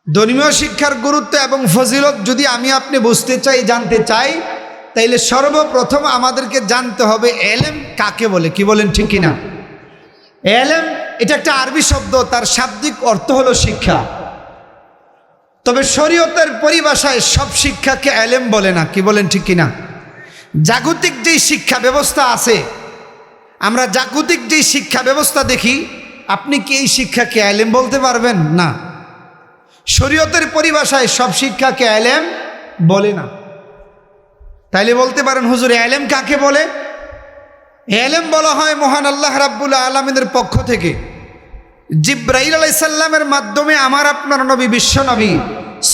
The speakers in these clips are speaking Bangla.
ধর্মীয় শিক্ষার গুরুত্ব এবং ফজিলত যদি আমি আপনি বুঝতে চাই, জানতে চাই, তাইলে সর্বপ্রথম আমাদেরকে জানতে হবে এলেম কাকে বলে। কি বলেন, ঠিক কিনা? এলেম এটা একটা আরবি শব্দ, তার শাব্দিক অর্থ হলো শিক্ষা। তবে শরীয়তের পরিভাষায় সব শিক্ষাকে এলেম বলে না। কি বলেন, ঠিক কিনা? জাগতিক যেই শিক্ষা ব্যবস্থা আছে, আমরা জাগতিক যেই শিক্ষা ব্যবস্থা দেখি, আপনি কি এই শিক্ষাকে এলেম বলতে পারবেন? না। শরীয়তের পরিভাষায় সব শিক্ষাকে এলেম বলে না। তাইলে বলতে পারেন, হুজুর এলেম কাকে বলে? এলেম বলা হয় মহান আল্লাহ রাব্বুল আলামিনের পক্ষ থেকে জিব্রাইল আলাইহিস সালামের মাধ্যমে আমার আপনার নবী, বিশ্ব নবী,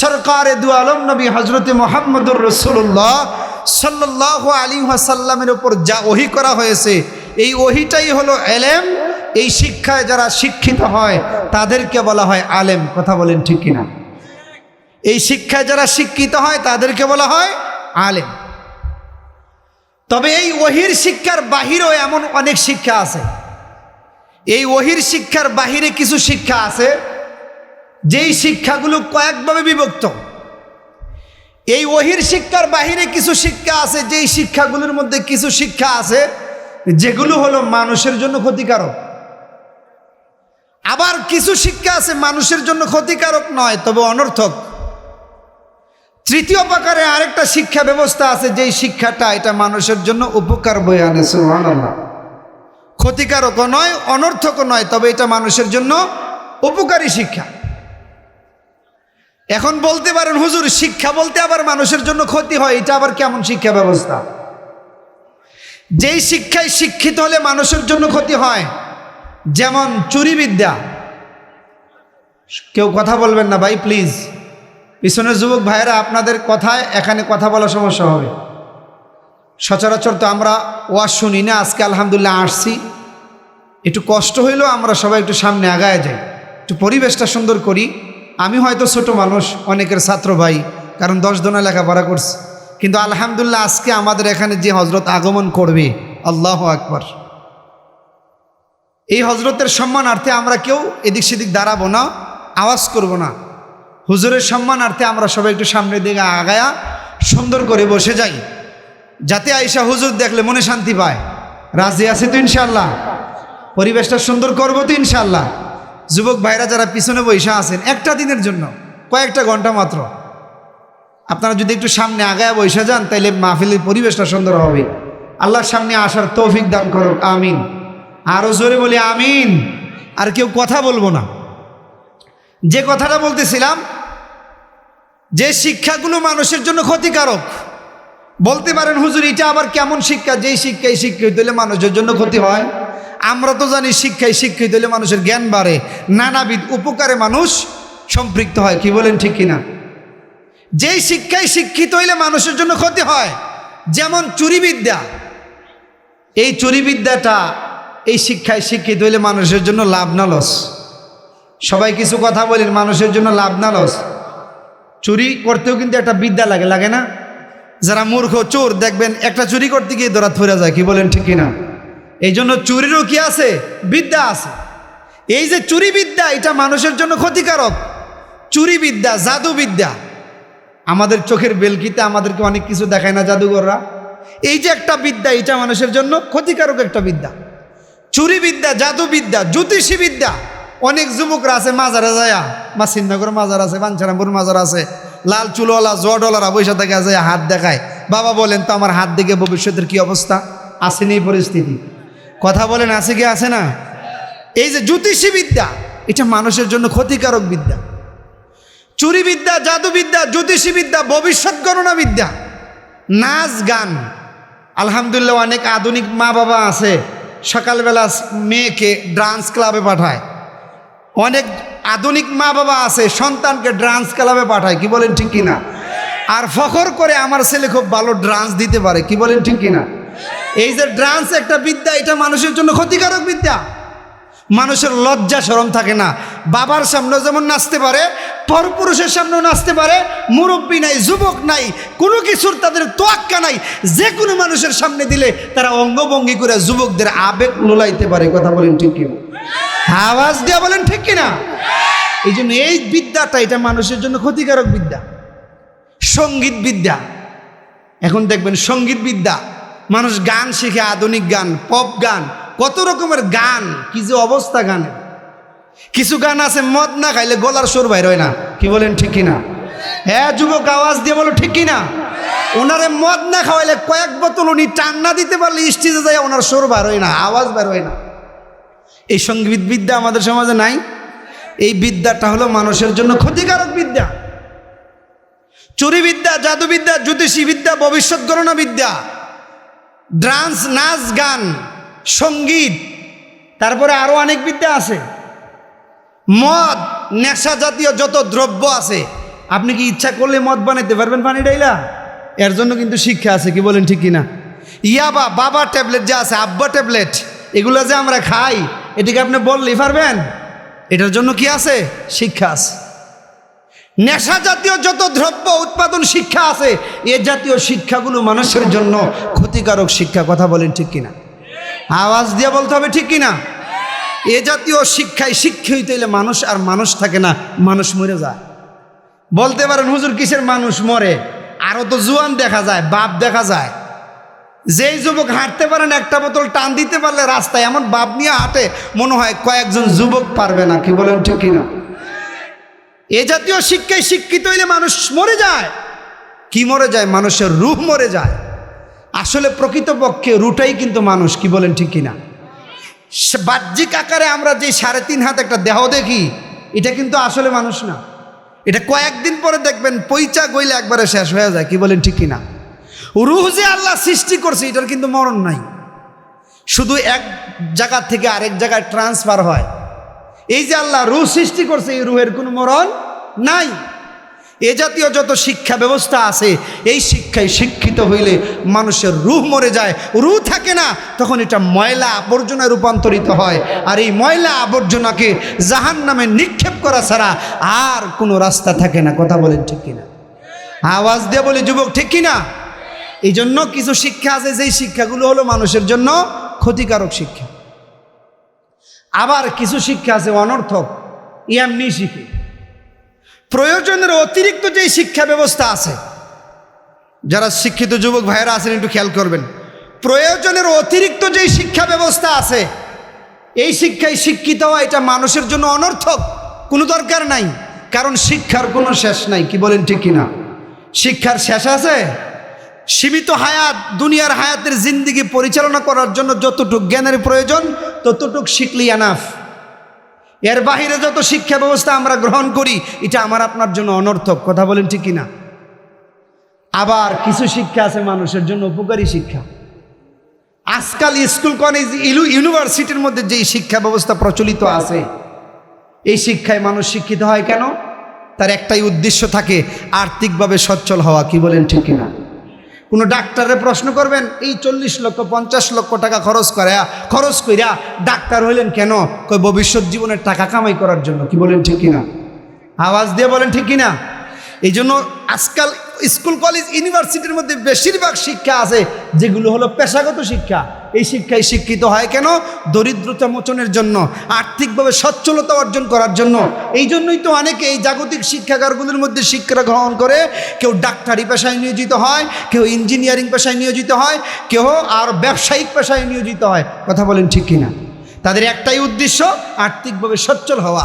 সরকারে দু আলম নবী হযরত মুহাম্মদুর রাসূলুল্লাহ সাল্লাল্লাহু আলাইহি ওয়াসাল্লামের উপর যা ওহী করা হয়েছে, এই ওহীটাই হলো এলেম। এই শিক্ষায় যারা শিক্ষিত হয় তাদেরকে বলা হয় আলেম। কথা বলেন, ঠিক কিনা? এই শিক্ষায় যারা শিক্ষিত হয় তাদেরকে বলা হয় আলেম। তবে এই ওহীর শিক্ষার বাহিরেও এমন অনেক শিক্ষা আছে। এই ওহীর শিক্ষার বাহিরে কিছু শিক্ষা আছে যেই শিক্ষাগুলো কয়েকভাবে বিভক্ত। এই ওহীর শিক্ষার বাহিরে কিছু শিক্ষা আছে যেই শিক্ষাগুলোর মধ্যে কিছু শিক্ষা আছে যেগুলো হলো মানুষের জন্য ক্ষতিকারক। আবার কিছু শিক্ষা আছে মানুষের জন্য ক্ষতিকারক নয়, তবে অনর্থক। তৃতীয় প্রকারে আরেকটা শিক্ষা ব্যবস্থা আছে যেই শিক্ষাটা এটা মানুষের জন্য উপকার বয়ে আনে। সুবহানাল্লাহ। ক্ষতিকারকও নয়, অনর্থকও নয়, তবে এটা মানুষের জন্য উপকারী শিক্ষা। এখন বলতে পারেন, হুজুর শিক্ষা বলতে আবার মানুষের জন্য ক্ষতি হয়, এটা আবার কেমন শিক্ষা ব্যবস্থা? যেই শিক্ষায় শিক্ষিত হলে মানুষের জন্য ক্ষতি হয়, যেমন চুরি বিদ্যা। কেউ কথা বলবেন না ভাই, প্লিজ। পিছনের যুবক ভাইয়েরা, আপনাদের কথায় এখানে কথা বলা সমস্যা হবে। সচরাচর তো আমরা ওয়াজ শুনি না, আজকে আলহামদুলিল্লাহ আসছি, একটু কষ্ট হইলেও আমরা সবাই একটু সামনে আগায় যাই, একটু পরিবেশটা সুন্দর করি। আমি হয়তো ছোট মানুষ, অনেকের ছাত্র ভাই, কারণ 10 জনে লেখাপড়া করছি, কিন্তু আলহামদুলিল্লাহ আজকে আমাদের এখানে যে হজরত আগমন করবে, আল্লাহু আকবার, এই হজরতের সম্মানার্থে আমরা কেউ এদিক সেদিক দাঁড়াবো না, আওয়াজ করব না। হুজুরের সম্মানার্থে আমরা সবাই একটু সামনের দিকে আগায়া সুন্দর করে বসে যাই, যাতে আয়েশা হুজুর দেখলে মনে শান্তি পায়। রাজি আছে তো ইনশাল্লাহ? পরিবেশটা সুন্দর করবো তো ইনশাল্লাহ? যুবক ভাইরা যারা পিছনে বৈশা আছেন, একটা দিনের জন্য, কয়েকটা ঘন্টা মাত্র, আপনারা যদি একটু সামনে আগায়া বৈশা যান, তাইলে মাহফিলের পরিবেশটা সুন্দর হবে। আল্লাহর সামনে আসার তৌফিক দান করুক, আমিন। আরো জোরে বলি আমিন। আর কেউ কথা বলবো না। যে কথাটা বলতেছিলাম, যে শিক্ষাগুলো মানুষের জন্য ক্ষতিকারক, বলতে পারেন হুজুর এটা আবার কেমন শিক্ষা? যেই শিক্ষায় শিক্ষিত হলে মানুষের জন্য ক্ষতি হয়। আমরা তো জানি শিক্ষায় শিক্ষিত হলে মানুষের জ্ঞান বাড়ে, নানাবিধ উপকারে মানুষ সম্পৃক্ত হয়। কি বলেন, ঠিক কিনা? যেই শিক্ষায় শিক্ষিত হইলে মানুষের জন্য ক্ষতি হয়, যেমন চুরি বিদ্যা। এই চুরি বিদ্যাটা এই শিক্ষায় শিক্ষিত হইলে মানুষের জন্য লাভ না লস? সবাই কিছু কথা বলেন, মানুষের জন্য লাভ না লস? চুরি করতেও কিন্তু একটা বিদ্যা লাগে, লাগে না? যারা মূর্খ চোর দেখবেন একটা চুরি করতে গিয়ে ধরা ধরে যায়। কি বলেন, ঠিক কিনা? এই জন্য চুরিরও কি আছে? বিদ্যা আছে। এই যে চুরি বিদ্যা, এটা মানুষের জন্য ক্ষতিকারক। চুরি বিদ্যা, জাদু বিদ্যা, আমাদের চোখের বেলকিতে আমাদেরকে অনেক কিছু দেখায় না জাদুঘররা? এই যে একটা বিদ্যা, এটা মানুষের জন্য ক্ষতিকারক একটা বিদ্যা। চুরি বিদ্যা, জাদু বিদ্যা, জ্যোতিষী বিদ্যা। অনেক যুবকরা আছে মাজারে যায়, মাসিনগর মাজার আছে, বাঞ্ছারামপুর মাজার আছে, লাল চুলওয়ালা জডওয়ালারা বৈশা থেকে আছে, হাত দেখায়। বাবা বলেন তো, আমার হাত দেখে ভবিষ্যতের কি অবস্থা? আসেনি এই পরিস্থিতি? কথা বলেন, আছে কি আছে না? এই যে জ্যোতিষী বিদ্যা, এটা মানুষের জন্য ক্ষতিকারক বিদ্যা। চুরি বিদ্যা, জাদু বিদ্যা, জ্যোতিষী বিদ্যা, ভবিষ্যৎ গণনা বিদ্যা, নাচ গান। আলহামদুলিল্লাহ অনেক আধুনিক মা বাবা আছে, সকালবেলা মেয়েকে ডান্স ক্লাবে পাঠায়। অনেক আধুনিক মা বাবা আছে, সন্তানকে ডান্স ক্লাবে পাঠায়। কি বলেন, ঠিক কিনা? আর ফখর করে আমার ছেলে খুব ভালো ডান্স দিতে পারে। কি বলেন, ঠিক কিনা? এই যে ডান্স একটা বিদ্যা, এটা মানুষের জন্য ক্ষতিকারক বিদ্যা। মানুষের লজ্জা শরম থাকে না। বাবার সামনেও যেমন নাচতে পারে, পরপুরুষের সামনেও নাচতে পারে। মুরব্বী নাই, যুবক নাই, কোনো কিছুর তাদের তোয়াক্কা নাই। যে কোনো মানুষের সামনে দিলে তারা অঙ্গভঙ্গি করে যুবকদের আবেগ লোলাইতে পারে। কথা বলেন, ঠিক কিনা? আওয়াজ দিয়ে বলেন, ঠিক কিনা? এই জন্য এই বিদ্যা বিদ্যাটা এটা মানুষের জন্য ক্ষতিকারক বিদ্যা। সঙ্গীত বিদ্যা, এখন দেখবেন সঙ্গীত বিদ্যা, মানুষ গান শিখে, আধুনিক গান, পপ গান, কত রকমের গান, কি যে অবস্থা গানের। কিছু গান আছে মদ না খাইলে গলার সুর বাইর হয় না, কি বলেন ঠিক কিনা? হ্যাঁ যুবক, আওয়াজ দিয়ে বলো ঠিক কিনা? ওনারে মদ না খাওয়াইলে কয়েক বোতল উনি টান না দিতে পারলে স্টেজে যায় ওনার সুর বার হয় না, আওয়াজ বার হয় না। এই সঙ্গীত বিদ্যা আমাদের সমাজে নাই। এই বিদ্যাটা হলো মানুষের জন্য ক্ষতিকারক বিদ্যা। চুরি বিদ্যা, জাদুবিদ্যা, জ্যোতিষী বিদ্যা, ভবিষ্যৎ গণনা বিদ্যা, ডান্স, নাচ, গান, সঙ্গীত, তারপরে আরো অনেক বিদ্যা আছে। মদ, নেশা জাতীয় যত দ্রব্য আছে, আপনি কি ইচ্ছা করলে মদ বানাইতে পারবেন পানি ডাইলা? এর জন্য কিন্তু শিক্ষা আছে, কি বলেন ঠিক কিনা? ইয়াবা, বাবা ট্যাবলেট যে আছে, আব্বা ট্যাবলেট, এগুলো যে আমরা খাই, এটিকে আপনি বললেই পারবেন? এটার জন্য কি আছে? শিক্ষা আছে। নেশা জাতীয় যত দ্রব্য উৎপাদন শিক্ষা আছে, এ জাতীয় শিক্ষাগুলো মানুষের জন্য ক্ষতিকারক শিক্ষা। কথা বলেন ঠিক কিনা? আওয়াজ দিয়ে বলতে হবে ঠিক কিনা? এ জাতীয় শিক্ষায় শিক্ষিত হইলে মানুষ আর মানুষ থাকে না, মানুষ মরে যায়। বলতে পারেন হুজুর কিসের মানুষ মরে? আরো তো জুয়ান দেখা যায়, বাপ দেখা যায়। যেই যুবক হাঁটতে পারেন, একটা বোতল টান দিতে পারলে রাস্তায় এমন বাপ নিয়ে হাঁটে, মনে হয় কয়েকজন যুবক পারবে না, কি বলেন ঠিক কিনা? এ জাতীয় শিক্ষায় শিক্ষিত হইলে মানুষ মরে যায়। কি মরে যায়? মানুষের রূহ মরে যায়। আসলে প্রকৃতপক্ষে রুটাই কিন্তু মানুষ, কি বলেন ঠিক কিনা? বাহ্যিক আকারে আমরা যে 3.5 হাত একটা দেহ দেখি, এটা কিন্তু আসলে মানুষ না। এটা কয়েকদিন পরে দেখবেন পইচা গইলে একবারে শেষ হয়ে যায়, কি বলেন ঠিক কিনা? রুহ যে আল্লাহ সৃষ্টি করছে, এটার কিন্তু মরণ নাই, শুধু এক জায়গা থেকে আরেক জায়গায় ট্রান্সফার হয়। এই যে আল্লাহ রুহ সৃষ্টি করছে, এই রুহের কোনো মরণ নাই। এ জাতীয় যত শিক্ষা ব্যবস্থা আছে, এই শিক্ষায় শিক্ষিত হইলে মানুষের রুহ মরে যায়, রুহ থাকে না, তখন এটা ময়লা আবর্জনায় রূপান্তরিত হয়। আর এই ময়লা আবর্জনাকে জাহান্নামে নিক্ষেপ করা ছাড়া আর কোনো রাস্তা থাকে না। কথা বলেন ঠিক কিনা? আওয়াজ দিয়ে বলি যুবক, ঠিক কিনা? এই জন্য কিছু শিক্ষা আছে, যেই শিক্ষাগুলো হলো মানুষের জন্য ক্ষতিকারক শিক্ষা। আবার কিছু শিক্ষা আছে অনর্থক, এমনি শিখে। প্রয়োজনের অতিরিক্ত যেই শিক্ষা ব্যবস্থা আছে, যারা শিক্ষিত যুবক ভাইয়েরা আছেন একটু খেয়াল করবেন, প্রয়োজনের অতিরিক্ত যেই শিক্ষা ব্যবস্থা আছে, এই শিক্ষায় শিক্ষিত হওয়া এটা মানুষের জন্য অনর্থক, কোনো দরকার নাই। কারণ শিক্ষার কোনো শেষ নাই, কি বলেন ঠিক কিনা? শিক্ষার শেষ আছে? সীমিত হায়াত, দুনিয়ার হায়াতের জিন্দিগি পরিচালনা করার জন্য যতটুক জ্ঞানের প্রয়োজন, ততটুক শিখলেই এনাফ। এর বাহিরে যত শিক্ষা ব্যবস্থা আমরা গ্রহণ করি, এটা আমার আপনার জন্য অনর্থক। কথা বলেন ঠিক কিনা? আবার কিছু শিক্ষা আছে মানুষের জন্য উপকারী শিক্ষা। আজকাল স্কুল, কলেজ, ইউনিভার্সিটির মধ্যে যেই শিক্ষা ব্যবস্থা প্রচলিত আছে, এই শিক্ষায় মানুষ শিক্ষিত হয় কেন? তার একটাই উদ্দেশ্য থাকে, আর্থিকভাবে সচ্ছল হওয়া। কি বলেন ঠিক কিনা? কোনো ডাক্তারের প্রশ্ন করবেন, এই 40 লক্ষ 50 লক্ষ টাকা খরচ কইরা ডাক্তার হইলেন কেন? কই ভবিষ্যৎ জীবনের টাকা কামাই করার জন্য। কি বলেন ঠিক কিনা? আওয়াজ দিয়ে বলেন ঠিক কিনা? এই জন্য আজকাল স্কুল, কলেজ, ইউনিভার্সিটির মধ্যে বেশিরভাগ শিক্ষা আছে যেগুলো হলো পেশাগত শিক্ষা। এই শিক্ষায় শিক্ষিত হয় কেন? দরিদ্রতা মোচনের জন্য, আর্থিকভাবে সচ্ছলতা অর্জন করার জন্য। এই জন্যই তো অনেকে এই জাগতিক শিক্ষাগারগুলোর মধ্যে শিক্ষা গ্রহণ করে। কেউ ডাক্তারি পেশায় নিয়োজিত হয়, কেউ ইঞ্জিনিয়ারিং পেশায় নিয়োজিত হয়, কেউ আর ব্যবসায়িক পেশায় নিয়োজিত হয়। কথা বলেন ঠিক কিনা? তাদের একটাই উদ্দেশ্য, আর্থিকভাবে সচ্ছল হওয়া।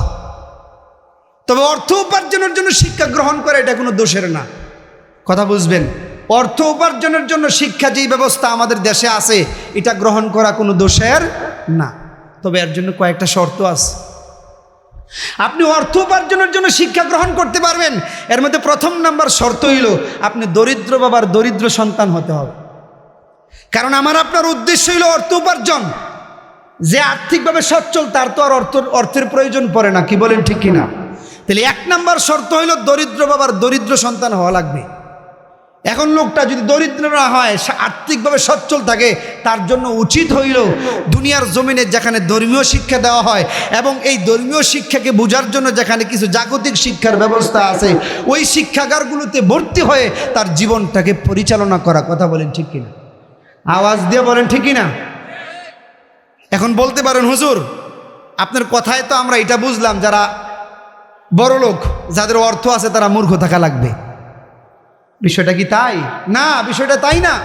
তবে অর্থ উপার্জনের জন্য শিক্ষা গ্রহণ করে, এটা কোনো দোষের না। কথা বুঝবেন? অর্থ উপার্জনের জন্য শিক্ষা যেই ব্যবস্থা আমাদের দেশে আছে, এটা গ্রহণ করা কোনো দোষের না। তবে এর জন্য কয়েকটা শর্ত আছে। আপনি অর্থ উপার্জনের জন্য শিক্ষা গ্রহণ করতে পারবেন, এর মধ্যে প্রথম নাম্বার শর্ত হইল আপনি দরিদ্র বাবার দরিদ্র সন্তান হতে হবে। কারণ আমার আপনার উদ্দেশ্য হইল অর্থ উপার্জন। যে আর্থিকভাবে সচ্ছল, তার তো আর অর্থের প্রয়োজন পড়ে না। কি বলেন ঠিক কিনা? তাহলে 1 নাম্বার শর্ত হইল দরিদ্র বাবার দরিদ্র সন্তান হওয়া লাগবে। এখন লোকটা যদি দরিদ্র না হয়, আর্থিকভাবে সচ্ছল থাকে, তার জন্য উচিত হইল দুনিয়ার জমিনে যেখানে ধর্মীয় শিক্ষা দেওয়া হয় এবং এই ধর্মীয় শিক্ষাকে বোঝার জন্য যেখানে কিছু জাগতিক শিক্ষার ব্যবস্থা আছে, ওই শিক্ষাগারগুলোতে ভর্তি হয়ে তার জীবনটাকে পরিচালনা করা। কথা বলেন ঠিক কিনা? আওয়াজ দিয়ে বলেন ঠিক কিনা? এখন বলতে পারেন হুজুর, আপনার কথায় তো আমরা এটা বুঝলাম, যারা বড় লোক যাদের অর্থ আছে তারা মূর্খ থাকা লাগবে। বিষয়টা কি তাই? না, বিষয়টা তাই না।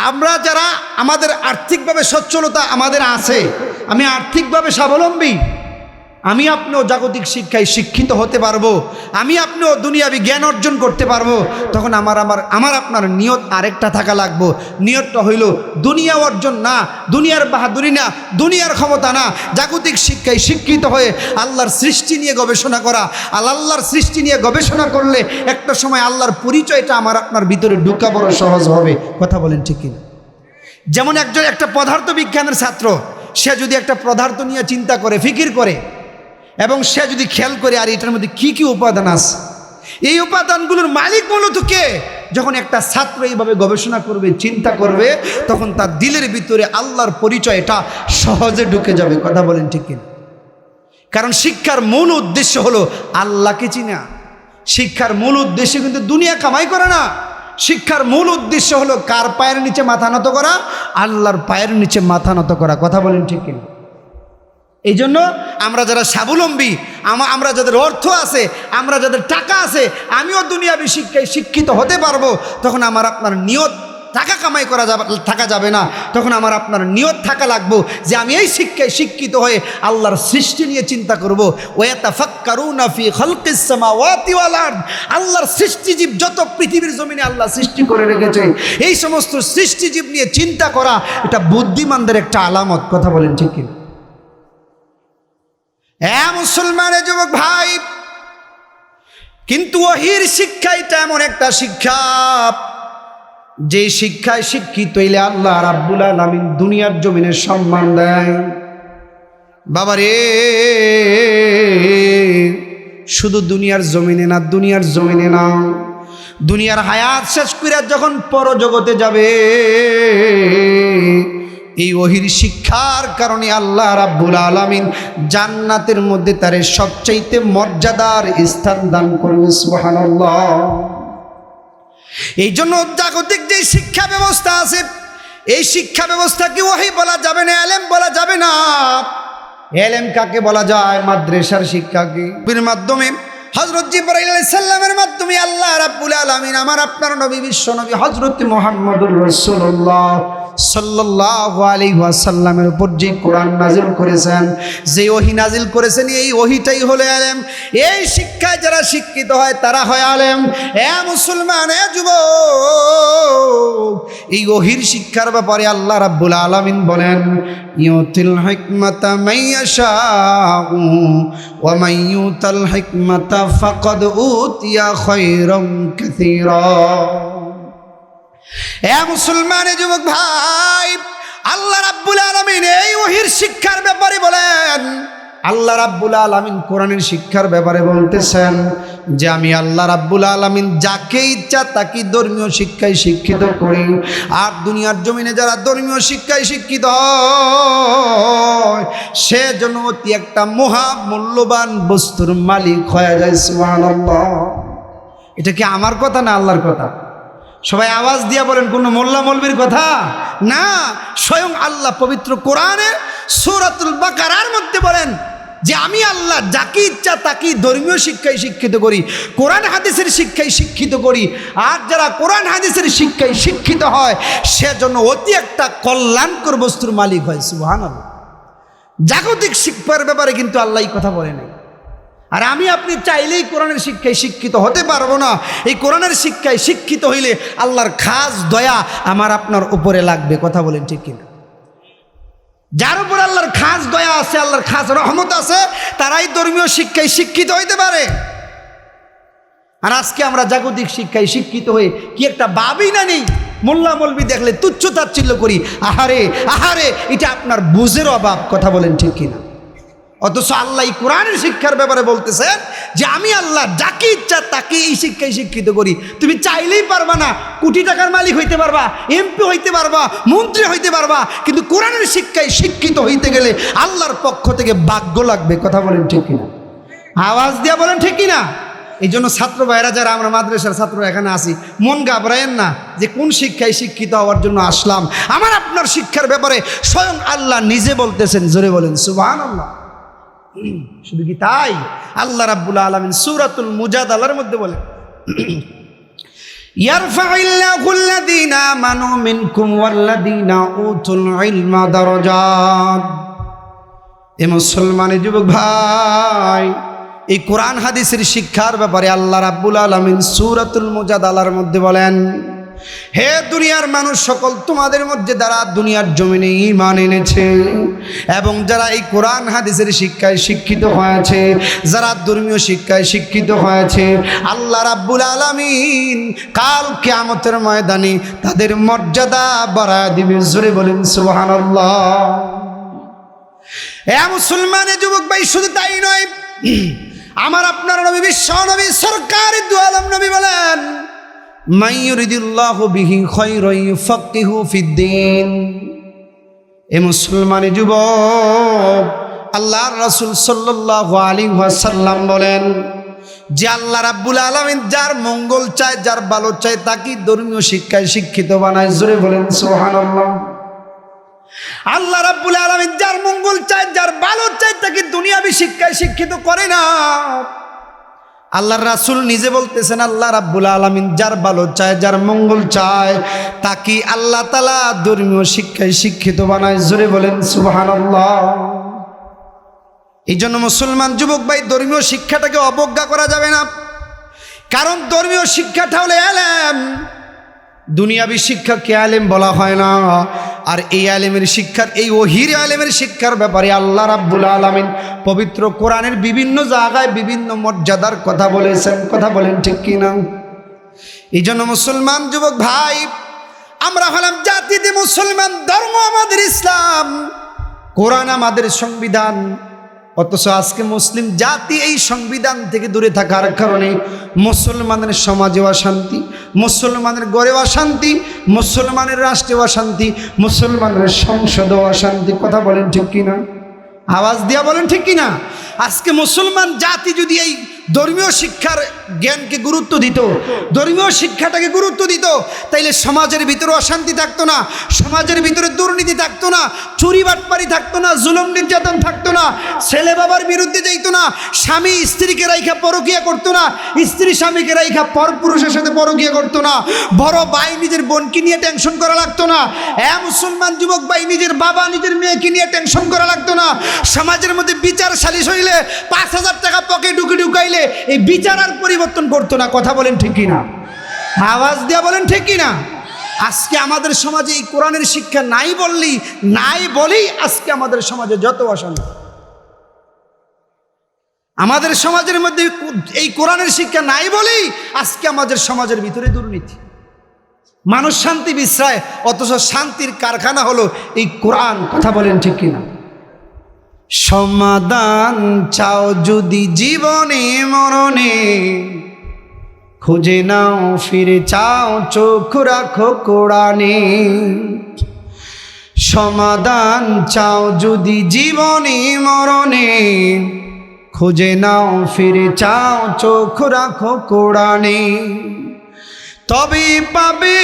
আমরা যারা আমাদের আর্থিকভাবে সচ্ছলতা আমাদের আছে, আমি আর্থিকভাবে স্বাবলম্বী, আমি আপনিও জাগতিক শিক্ষায় শিক্ষিত হতে পারবো, আমি আপনিও দুনিয়াবি জ্ঞান অর্জন করতে পারবো, তখন আমার আপনার নিয়ত আরেকটা থাকা লাগবো। নিয়তটা হইল দুনিয়া অর্জন না, দুনিয়ার বাহাদুরি না, দুনিয়ার ক্ষমতা না, জাগতিক শিক্ষায় শিক্ষিত হয়ে আল্লাহর সৃষ্টি নিয়ে গবেষণা করা। আল্লাহর সৃষ্টি নিয়ে গবেষণা করলে একটা সময় আল্লাহর পরিচয়টা আমার আপনার ভিতরে ঢুকা বড় সহজ হবে। কথা বলেন ঠিক কিনা? যেমন একটা পদার্থ বিজ্ঞানের ছাত্র, সে যদি একটা পদার্থ নিয়ে চিন্তা করে, ফিকির করে, এবং সে যদি খেয়াল করে আর এটার মধ্যে কি কি উপাদান আছে, এই উপাদানগুলোর মালিক মূলত কে, যখন একটা ছাত্র এইভাবে গবেষণা করবে, চিন্তা করবে, তখন তার দিলের ভিতরে আল্লাহর পরিচয়টা সহজে ঢুকে যাবে। কথা বলেন ঠিক কিনা? কারণ শিক্ষার মূল উদ্দেশ্য হলো আল্লাহকে চিনা। শিক্ষার মূল উদ্দেশ্য কিন্তু দুনিয়া কামাই করে না। শিক্ষার মূল উদ্দেশ্য হলো কার পায়ের নিচে মাথা নত করা? আল্লাহর পায়ের নিচে মাথা নত করা। কথা বলেন ঠিক কিনা? এই জন্য আমরা যারা স্বাবলম্বী, আমরা যাদের অর্থ আছে, আমরা যাদের টাকা আছে, আমিও দুনিয়াবি শিক্ষায় শিক্ষিত হতে পারবো, তখন আমার আপনার নিয়ত টাকা কামাই থাকা যাবে না। তখন আমার আপনার নিয়ত থাকা লাগবো যে আমি এই শিক্ষায় শিক্ষিত হয়ে আল্লাহর সৃষ্টি নিয়ে চিন্তা করবো। ওয়াতাফাক্কারুনা ফি খালকিস সামাওয়াতি ওয়াল আরদ, আল্লাহর সৃষ্টিজীব যত পৃথিবীর জমিনে আল্লাহ সৃষ্টি করে রেখেছে, এই সমস্ত সৃষ্টিজীব নিয়ে চিন্তা করা এটা বুদ্ধিমানদের একটা আলামত। কথা বলেন ঠিক কিনা? মুসলমানের যুবক ভাই, কিন্তু ওহীর শিক্ষা এটা এমন একটা শিক্ষা, যে শিক্ষায় শিক্ষিত হইলে আল্লাহ রাব্বুল আলামিন দুনিয়ার জমিনে সম্মান দেয়। বাবারে, শুধু দুনিয়ার জমিনে না, দুনিয়ার জমিনে না, দুনিয়ার হায়াত শেষ করে যখন পরজগতে যাবে, এই ওহীর শিক্ষার কারণে আল্লাহ রাব্বুল আলামিন জান্নাতের মধ্যে তার সবচাইতে মর্যাদার স্থান দান করবে। সুবহানাল্লাহ। এই জন্য জাগতিক যে শিক্ষা ব্যবস্থা আছে, এই শিক্ষা ব্যবস্থাকে ওহী বলা যাবে না, এলেম বলা যাবে না। এলেম কাকে বলা যায়? মাদ্রাসার শিক্ষাকে। এর মাধ্যমে হযরত জিবরাইল আলাইহিস সালামের মাধ্যমে আল্লাহ রাব্বুল আলামিন আমার আপনার নবী, বিশ্ব নবী হযরত মুহাম্মদুর রাসূলুল্লাহ সাল্লাল্লাহু আলাইহি ওয়াসাল্লামের উপর যে কোরআন নাজিল করেছেন, যে ওহী নাজিল করেছেন, এই ওহীটাই হলো আলেম। এই শিক্ষায় যারা শিক্ষিত হয় তারা হয় আলেম। মুসলমান, যুবক, এই ওহীর শিক্ষার ব্যাপারে আল্লাহ রাব্বুল আলামিন বলেন, ইউতিল হিকমাতা মাইয়াশাউ ওয়া মান ইউতাল হিকমাতা ফাকাদ উতিয়া খায়রান কাসীরা। মুসলমানের যুবক ভাই, আল্লাহ রাব্বুল আলামিন এই ওহীর শিক্ষার ব্যাপারে বলেন, আল্লাহ রাব্বুল আলামিন কোরআনের শিক্ষার ব্যাপারে বলতেছেন যে আমি আল্লাহ রাব্বুল আলামিন যাকে ইচ্ছা তাকে ধর্মীয় শিক্ষায় শিক্ষিত করি। আর দুনিয়ার জমিনে যারা ধর্মীয় শিক্ষায় শিক্ষিত হয়, সে যেন অতি একটা মহা মূল্যবান বস্তুর মালিক হয়ে যায়। সুবহানাল্লাহ। এটা কি আমার কথা না আল্লাহর কথা? সবাই আওয়াজ দিয়া বলেন, কোন মোল্লা মৌলবীর কথা না, স্বয়ং আল্লাহ পবিত্র কোরআনে সূরাতুল বাকারার মধ্যে বলেন যে আমি আল্লাহ যাকে ইচ্ছা তাকে ধর্মীয় শিক্ষায় শিক্ষিত করি, কোরআন হাদিসের শিক্ষায় শিক্ষিত করি। আর যারা কোরআন হাদিসের শিক্ষায় শিক্ষিত হয়, সেজন্য অতি একটা কল্যাণকর বস্তুর মালিক হয়। সুবহানাল্লাহ। জাগতিক শিক্ষার ব্যাপারে কিন্তু আল্লাহ এই কথা বলে নাই। আর আমি আপনি চাইলেই কোরআনের শিক্ষায় শিক্ষিত হতে পারবো না। এই কোরআনের শিক্ষায় শিক্ষিত হইলে আল্লাহর খাস দয়া আমার আপনার উপরে লাগবে। কথা বলেন ঠিক কিনা? যার উপর আল্লাহর খাস দয়া আছে, আল্লাহর খাস রহমত আছে, তারাই ধর্মীয় শিক্ষায় শিক্ষিত হইতে পারে। আর আজকে আমরা জাগতিক শিক্ষায় শিক্ষিত হয়ে কি একটা ভাবই না নেই, মোল্লা মৌলবি দেখলে তুচ্ছ তাচ্ছিল্য করি, আহারে আহারে, এটা আপনার বুঝের অভাব। কথা বলেন ঠিক কিনা? অথচ আল্লাহ এই কোরআনের শিক্ষার ব্যাপারে বলতেছেন যে আমি আল্লাহ যাকে ইচ্ছা তাকে এই শিক্ষায় শিক্ষিত করি। তুমি চাইলেই পারবা না, কোটি টাকার মালিক হইতে পারবা, এমপি হইতে পারবা, মন্ত্রী হইতে পারবা, কিন্তু কোরআনের শিক্ষায় শিক্ষিত হইতে গেলে আল্লাহর পক্ষ থেকে ভাগ্য লাগবে। কথা বলেন ঠিক কিনা? আওয়াজ দিয়া বলেন ঠিক কিনা? এই জন্য ছাত্র ভাইরা যারা আমরা মাদ্রাসার ছাত্র এখানে আসি, মন ঘাবড়ায়েন না যে কোন শিক্ষায় শিক্ষিত হওয়ার জন্য আসলাম। আমার আপনার শিক্ষার ব্যাপারে স্বয়ং আল্লাহ নিজে বলতেছেন। জোরে বলেন সুবহানাল্লাহ। শুধু কি তাই, আল্লাহ রাব্বুল আলামিন সূরাতুল মুজাদালার মধ্যে বলেন, ইয়ারফাইল্লাহু আল্লাযীনা আমানু মিনকুম ওয়াল্লাযীনা উতুল ইলমা দারাজাত। এ মুসলমানের যুবক ভাই, এই কোরআন হাদিসের শিক্ষার ব্যাপারে আল্লাহ রাব্বুল আলামিন সূরাতুল মুজাদালার মধ্যে বলেন, হে দুনিয়ার মানুষ সকল, তোমাদের মধ্যে যারা দুনিয়ার জমিনে ঈমান এনেছে এবং যারা এই কোরআন হাদিসের শিক্ষায় শিক্ষিত হয়েছে, যারা ধর্মীয় শিক্ষায় শিক্ষিত হয়েছে, আল্লাহ রাব্বুল আলামিন কাল কিয়ামতের ময়দানে তাদের মর্যাদা বাড়ায় দিবে। জোরে বলেন সুবহানাল্লাহ। এ মুসলমানের যুবক ভাই, শুধু তাই নয়, আমার আপনার নবী, বিশ্ব নবী, সরকারি দু আলম নবী বলেন, মান ইউরিদিল্লাহু বিহি খায়রান ইউফাক্কিহু ফিদ্দীন। এ মুসলমানের যুবক, আল্লাহর রাসূল সাল্লাল্লাহু আলাইহি ওয়াসাল্লাম বলেন যে আল্লাহ রাব্বুল আলামিন যার মঙ্গল চায়, যার ভালো চায়, তাকে ধর্মীয় শিক্ষায় শিক্ষিত বানায়। জোরে বলেন সুবহানাল্লাহ। আল্লাহ রাব্বুল আলামিন যার মঙ্গল চায়, যার ভালো চায়, তাকে দুনিয়াবি শিক্ষায় শিক্ষিত করে না। আল্লাহর রাসূল নিজে বলতেছেন, আল্লাহ রাব্বুল আলামিন যার ভালো চায়, যার মঙ্গল চায়, তাকে আল্লাহ তাআলা ধর্মীয় শিক্ষায় শিক্ষিত বানায়। জোরে বলেন সুবহানাল্লাহ। এই জন্য মুসলমান যুবক ভাই, ধর্মীয় শিক্ষাটাকে অবজ্ঞা করা যাবে না, কারণ ধর্মীয় শিক্ষাটা হলো ইলম। দুনিয়াবি শিক্ষাকে আলেম বলা হয় না। আর এই আলেমের শিক্ষার, এই ওহির আলেমের শিক্ষার ব্যাপারে আল্লাহ রাব্বুল আলামিন পবিত্র কোরআনের বিভিন্ন জায়গায় বিভিন্ন মর্যাদার কথা বলেছেন। কথা বলেন ঠিক কিনা? এই জন্য মুসলমান যুবক ভাই, আমরা হলাম জাতিতে মুসলমান, ধর্ম আমাদের ইসলাম, কোরআন আমাদের সংবিধান, অথচ আজকে মুসলিম জাতি এই সংবিধান থেকে দূরে থাকার কারণে মুসলমানের সমাজে অশান্তি, মুসলমানের গড়ে অশান্তি, মুসলমানের রাষ্ট্রে অশান্তি, মুসলমানের সংসদে অশান্তি। কথা বলেন ঠিক কিনা? আওয়াজ দিয়া বলেন ঠিক কিনা? আজকে মুসলমান জাতি যদি এই ধর্মীয় শিক্ষার জ্ঞানকে গুরুত্ব দিত, ধর্মীয় শিক্ষাটাকে গুরুত্ব দিত, তাইলে সমাজের ভিতরে অশান্তি থাকতো না, সমাজের ভিতরে দুর্নীতি থাকতো না, চুরি বাটপারি থাকতো না, জুলুম নির্যাতন থাকতো না, ছেলে বাবার বিরুদ্ধে যাইতো না, স্বামী স্ত্রীকে রাইখা পরকিয়া করতো না, স্ত্রী স্বামীকে রাইখা পরপুরুষের সাথে পরকিয়া করতো না, বড় ভাই নিজের বোনকে নিয়ে টেনশন করা লাগতো না, মুসলমান যুবক ভাই নিজের বাবা নিজের মেয়েকে নিয়ে টেনশন করা লাগতো না। সমাজের মধ্যে বিচার সালিশ হইলে 5,000 টাকা পকেটে ঢুকাইলে এই বিচার আর পরিবর্তন করতো না। কথা বলেন ঠিক কিনা? আওয়াজ দিয়া বলেন ঠিক কিনা? আজকে আমাদের সমাজে এই কোরআনের শিক্ষা নাই বলেই আজকে আমাদের সমাজে যত অশান্তি। আমাদের সমাজের মধ্যে এই কোরআনের শিক্ষা নাই বলেই আজকে আমাদের সমাজের ভিতরে দুর্নীতি, মানুষ শান্তি বিশ্রায়, অথচ শান্তির কারখানা হলো এই কোরআন। কথা বলেন ঠিক কিনা? সমাধান চাও যদি জীবনে মরণে, খুঁজে নাও ফিরে চাও চোখ রাখো কোরআনে। সমাধান চাও যদি জীবনে মরণে, খুঁজে নাও ফিরে চাও চোখ রাখো কোরআনে। তবে পাবে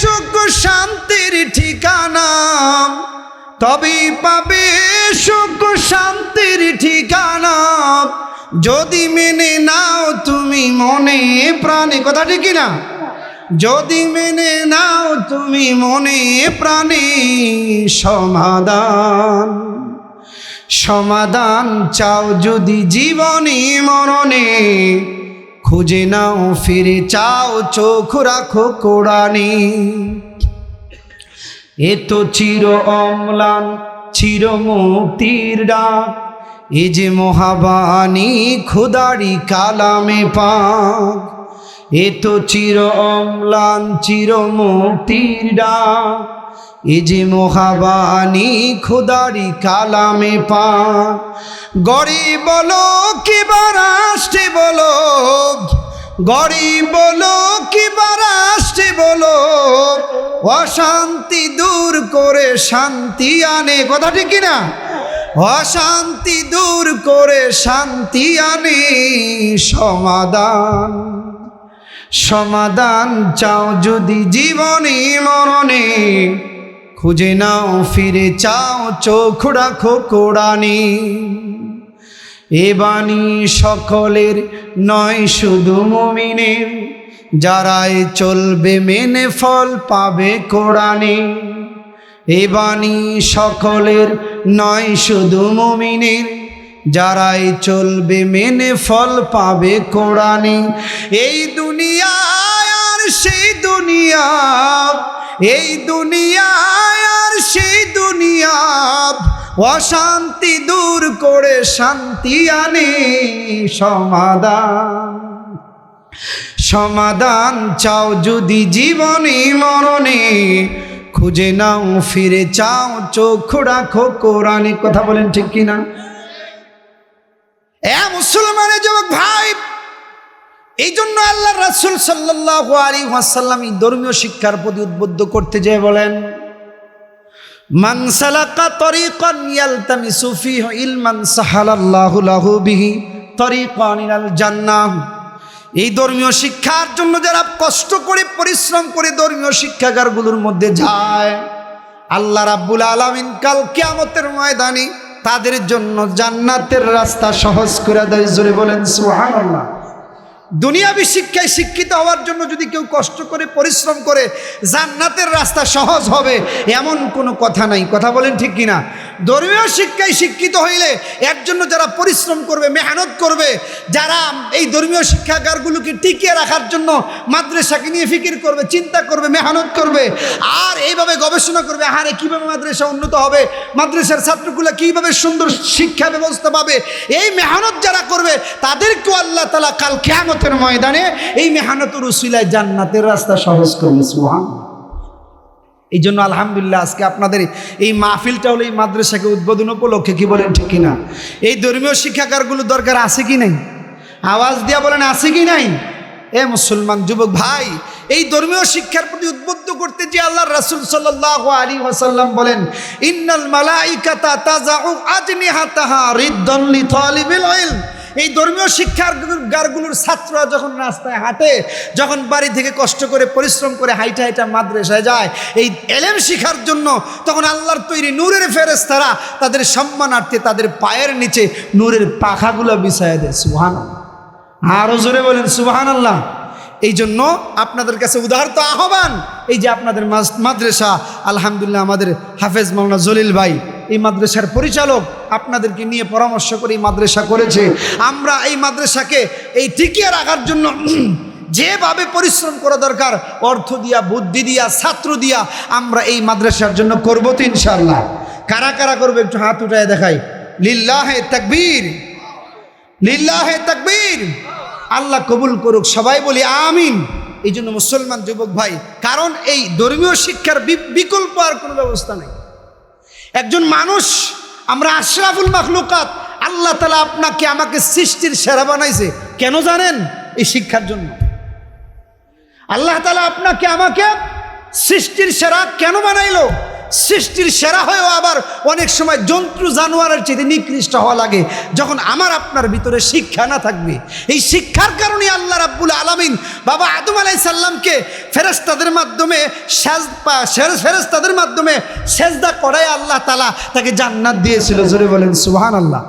সুখ শান্তির ঠিকানা, তবে পাবে সুখ শান্তির ঠিকানা, যদি মেনে নাও তুমি মনে প্রাণে। কথা ঠিক না? যদি মেনে নাও তুমি মনে প্রাণে সমাধান। সমাধান চাও যদি জীবনে মরণে, খুঁজে নাও ফিরে চাও চোখ রাখো কোরআনে। এ তো চির অম্লান চির মুক্তির ডাক, এ যে মহাবাণী খোদারি কালামে পাক। এ তো চির অম্লান চির মুক্তির ডাক, এ যে মহাবাণী খোদারি কালামে পাক। গরিব বলো কিবা রাষ্ট্রে বলো, গরিব বলো কিবা রাষ্ট্রে বলো, অশান্তি দূর করে শান্তি আনে। কথা ঠিক কিনা? অশান্তি দূর করে শান্তি আনে সমাধান। সমাধান চাও যদি জীবনে মরণে, খুঁজে নাও ফিরে চাও চোখ রাখো কোরআনে। এ বাণী সকলের নয় শুধু মুমিনের, যারাই চলবে মেনে ফল পাবে কোরআনে। এ বাণী সকলের নয় শুধু মুমিনের, যারাই চলবে মেনে ফল পাবে কোরআনে। এই দুনিয়ায় আর সেই দুনিয়া, এই দুনিয়ায় আর সেই দুনিয়া, অশান্তি দূর করে শান্তি আনে। সমাধান সমাধান চাও যদি জীবনে মরণে, খুঁজে নাও ফিরে চাও চোখ রাখো কোরআনে। কথা বলেন ঠিক কিনা? মুসলমানের যুবক ভাই, এই জন্য আল্লাহ রাসূল সাল্লাল্লাহু আলাইহি ওয়াসাল্লাম এই ধর্মীয় শিক্ষার প্রতি উদ্বুদ্ধ করতে যেয়ে বলেন, মান সালাকা তরিকান ইয়ালতামিসু ফীহি ইলমান সাহালাল্লাহু লাহু বিহি তরিকান ইলাল জান্নাহ। এই ধর্মীয় শিক্ষার জন্য যারা কষ্ট করে পরিশ্রম করে ধর্মীয় শিক্ষাগারগুলোর মধ্যে যায়, আল্লাহ রাব্বুল আলামিন কাল কিয়ামতের ময়দানে তাদের জন্য জান্নাতের রাস্তা সহজ করে দেয়। জোরে বলেন সুবহানাল্লাহ। দুনিয়াবি শিক্ষায় শিক্ষিত হওয়ার জন্য যদি কেউ কষ্ট করে পরিশ্রম করে জান্নাতের রাস্তা সহজ হবে এমন কোনো কথা নাই। কথা বলেন ঠিক কিনা? ধর্মীয় শিক্ষায় শিক্ষিত হইলে এর জন্য যারা পরিশ্রম করবে, মেহনত করবে, যারা এই ধর্মীয় শিক্ষাগারগুলোকে টিকিয়ে রাখার জন্য মাদ্রাসাকে নিয়ে ফিকির করবে, চিন্তা করবে, মেহনত করবে, আর এইভাবে গবেষণা করবে, আরে কীভাবে মাদ্রাসা উন্নত হবে, মাদ্রাসার ছাত্রগুলো কীভাবে সুন্দর শিক্ষা ব্যবস্থা পাবে, এই মেহনত যারা করবে তাদেরকেও আল্লাহ তাআলা কাল কিয়ামতের ময়দানে এই মেহনতের উসিলায় জান্নাতের রাস্তা সহজ করবে। সুবহানাল্লাহ। এই জন্য আলহামদুলিল্লাহ আজকে আপনাদের এই মাহফিলটা হলো এই মাদ্রাসাকে উদ্বোধন উপলক্ষে। কি বলেন ঠিক কিনা? এই ধর্মীয় শিক্ষাগারগুলো দরকার আছে কি নাই? আওয়াজ দিয়া বলেন আছে কি নাই? মুসলমান যুবক ভাই, এই ধর্মীয় শিক্ষার প্রতি উদ্বুদ্ধ করতে যে আল্লাহ রাসূল সাল্লাল্লাহু আলাইহি ওয়াসাল্লাম বলেন, ইন্নাল মালাইকাতা তাযাউ আজনিহাতাহা রিদ্দান লিতালিবিল ইলম। এই ধর্মীয় শিক্ষার গারগুলোর ছাত্ররা যখন রাস্তায় হাঁটে, যখন বাড়ি থেকে কষ্ট করে পরিশ্রম করে হাইটা হাইটা মাদ্রাসায় যায় এই এলেম শিখার জন্য, তখন আল্লাহর তৈরি নূরের ফেরেশতারা তাদের সম্মানার্থে তাদের পায়ের নিচে নূরের পাখাগুলো বিছায়া দেয়। সুবহানাল্লাহ। আরো জোরে বলেন সুবহানাল্লাহ। এই জন্য আপনাদের কাছে উদাহরণ আহ্বান, এই যে আপনাদের মাদ্রাসা, আলহামদুলিল্লাহ আমাদের হাফেজ মাওলানা জলিল ভাই এই মাদ্রাসার পরিচালক, আপনাদেরকে নিয়ে পরামর্শ করে এই মাদ্রাসা করেছে। আমরা এই মাদ্রাসাকে এই টিকিয়ে রাখার জন্য যেভাবে পরিশ্রম করা দরকার, অর্থ দিয়া, বুদ্ধি দিয়া, ছাত্র দিয়া, আমরা এই মাদ্রাসার জন্য করবো তো ইনশাআল্লাহ। কারা কারা করবে একটু হাত উঠায় দেখাই। লিল্লাহে তাকবীর, লিল্লাহে তাকবীর। আল্লাহ কবুল করুক, সবাই বলি আমিন। এই জন্য মুসলমান যুবক ভাই, কারণ এই ধর্মীয় শিক্ষার বিকল্প আর কোনো ব্যবস্থা নেই। একজন মানুষ, আমরা আশরাফুল মাখলুকাত, আল্লাহ তাআলা আপনাকে আমাকে সৃষ্টির সেরা বানাইছে কেন জানেন? এই শিক্ষার জন্য। আল্লাহ তাআলা আপনাকে আমাকে সৃষ্টির সেরা কেন বানাইলো? সৃষ্টির সেরা হয়েও আবার অনেক সময় জন্তু জানোয়ারের চেয়ে নিকৃষ্ট হওয়া লাগে যখন আমার আপনার ভিতরে শিক্ষা না থাকবে। এই শিক্ষার কারণে আল্লাহ রাব্বুল আলামিন বাবা আদম আলাইহিস সালামকে ফেরেশতাদের মাধ্যমে ফেরেশতাদের মাধ্যমে সেজদা করায় আল্লাহ তাআলা তাকে জান্নাত দিয়েছিল। জোরে বলেন সুবহানাল্লাহ।